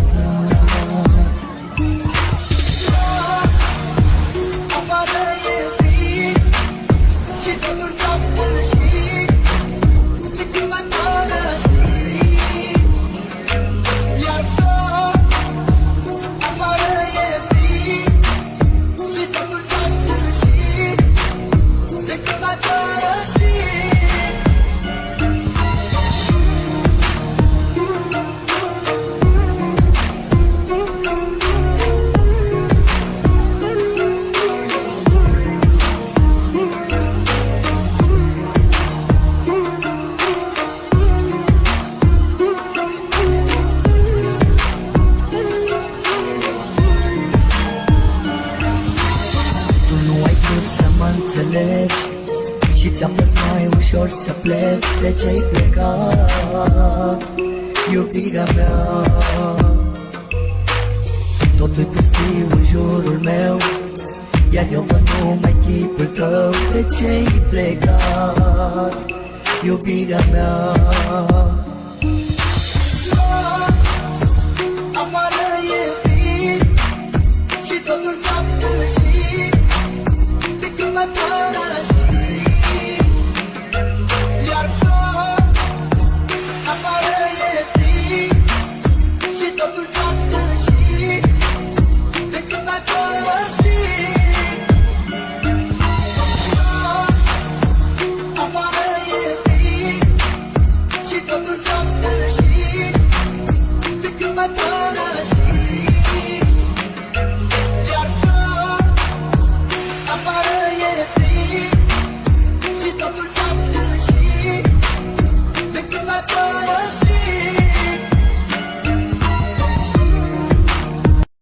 lăsat. Afară e frig și totul s-a sfârșit de când m-ai părăsit. Iar afară e frig și totul s-a sfârșit de când m-ai părăsit. Tu nu ai vrut să mă înțelegi și ți-a fost mai ușor să pleci. De ce-ai plecat, iubirea mea? Totul pustiu în jurul meu, iar eu văd numai chipul tău. De ce-ai plecat, iubirea mea?